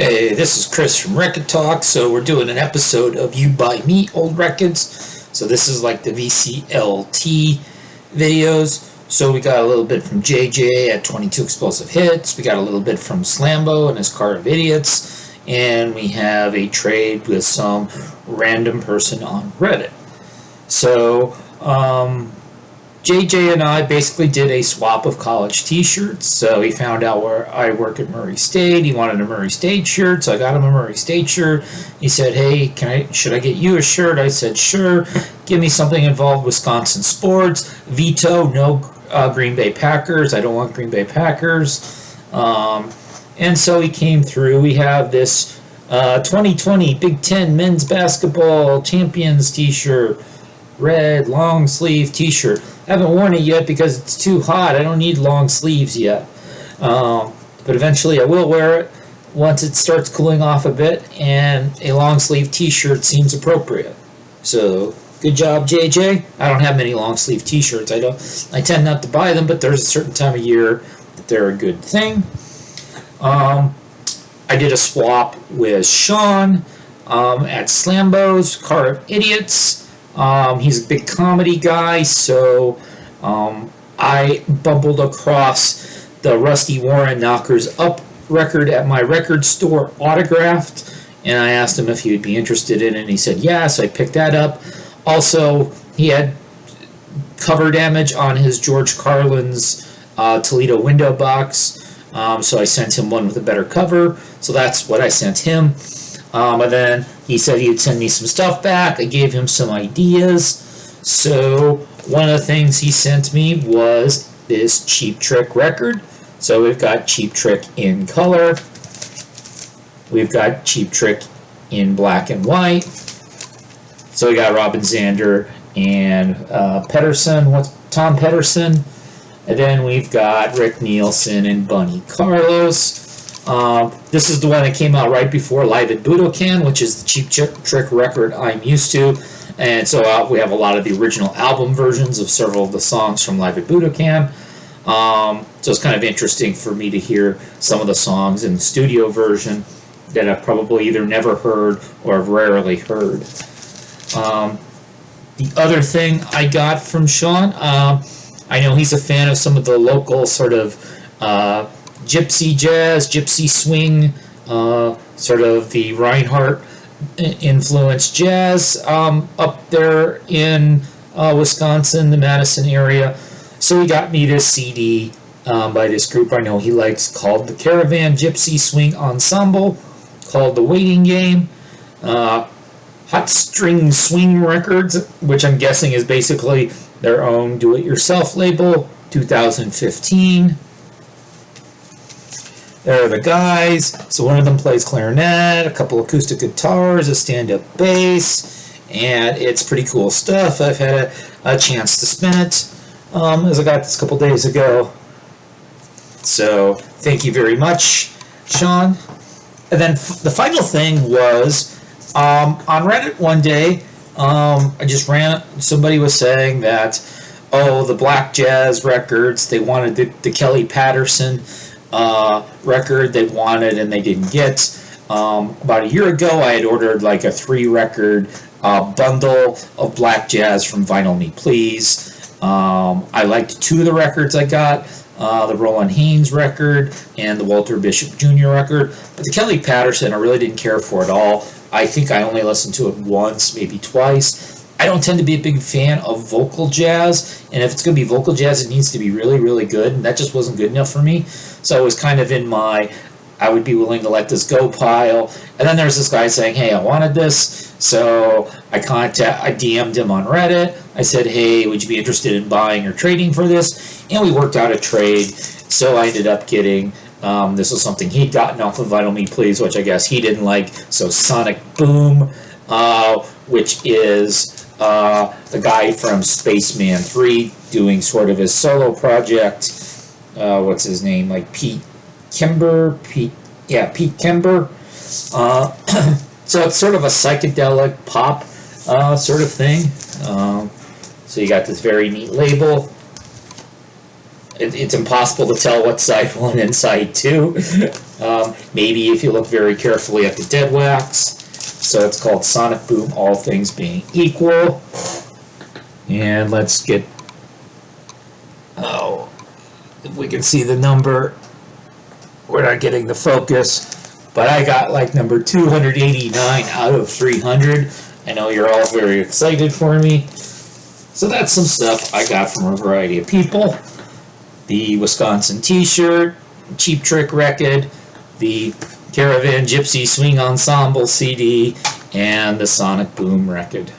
Hey, this is Chris from Rekkid Talk. So we're doing an episode of You Buy Me Old Rekkids. So this is like the VCLT videos. So we got a little bit from JJ at 22 Explosive Hits. We got a little bit from Slambo and his Car of Idiots. And we have a trade with some random person on Reddit. So, JJ and I basically did a swap of college t-shirts. So he found out where I work at Murray State. He wanted a Murray State shirt, so I got him a Murray State shirt. He said, hey, should I get you a shirt? I said, sure. Give me something involved Wisconsin sports. Veto, no Green Bay Packers. I don't want Green Bay Packers. And so he came through. We have this 2020 Big Ten Men's Basketball Champions t-shirt. Red long sleeve t-shirt. I haven't worn it yet because it's too hot. I don't need long sleeves yet. But eventually I will wear it once it starts cooling off a bit, and a long sleeve t-shirt seems appropriate. So good job, JJ. I don't have many long sleeve t-shirts. I tend not to buy them, but there's a certain time of year that they're a good thing. I did a swap with Sean at Slambo's Car of Idiots. He's a big comedy guy, so I bumbled across the Rusty Warren Knockers Up record at my record store autographed, and I asked him if he would be interested in it, and he said yes. I picked that up. Also, he had cover damage on his George Carlin's Toledo window box, so I sent him one with a better cover, so that's what I sent him. And then he said he'd send me some stuff back. I gave him some ideas. So one of the things he sent me was this Cheap Trick record. So we've got Cheap Trick in color. We've got Cheap Trick in black and white. So we got Robin Zander and Tom Pedersen. And then we've got Rick Nielsen and Bunny Carlos. This is the one that came out right before Live at Budokan, which is the Cheap Trick record I'm used to. And so we have a lot of the original album versions of several of the songs from Live at Budokan. So it's kind of interesting for me to hear some of the songs in the studio version that I've probably either never heard or have rarely heard. The other thing I got from Sean, I know he's a fan of some of the local sort of gypsy jazz, gypsy swing, sort of the Reinhardt influenced jazz up there in Wisconsin, the Madison area. So he got me this CD by this group I know he likes called the Caravan Gypsy Swing Ensemble, called The Waiting Game. Hot String Swing Records, which I'm guessing is basically their own do-it-yourself label, 2015. There are the guys. So one of them plays clarinet, a couple acoustic guitars, a stand-up bass, and it's pretty cool stuff. I've had a chance to spin it as I got this a couple days ago. So thank you very much, Sean. And then the final thing was on Reddit one day, somebody was saying that, the Black Jazz records, they wanted the Kelly Patterson record they wanted and they didn't get. About a year ago, I had ordered like a 3-record bundle of Black Jazz from Vinyl Me Please. I liked 2 of the records I got, the Roland Haynes record and the Walter Bishop Jr. record, but the Kelly Patterson I really didn't care for at all. I think I only listened to it once, maybe twice. I don't tend to be a big fan of vocal jazz, and if it's going to be vocal jazz, it needs to be really, really good, and that just wasn't good enough for me. So it was kind of in my, I would be willing to let this go pile. And then there's this guy saying, hey, I wanted this. So I DM'd him on Reddit. I said, hey, would you be interested in buying or trading for this? And we worked out a trade. So I ended up getting, this was something he'd gotten off of Vinyl Me Please, which I guess he didn't like. So Sonic Boom, which is the guy from Spaceman 3 doing sort of his solo project. What's his name? Like Pete Kember. Pete Kember. So it's sort of a psychedelic pop sort of thing. So you got this very neat label. it's impossible to tell what side 1 and side 2. Maybe if you look very carefully at the dead wax. So it's called Sonic Boom, All Things Being Equal. And let's get, if we can see the number. We're not getting the focus, but I got like number 289 out of 300. I know you're all very excited for me. So that's some stuff I got from a variety of people. The Wisconsin t-shirt, Cheap Trick Rekkid, the Caravan Gypsy Swing Ensemble CD, and the Sonic Boom Rekkid.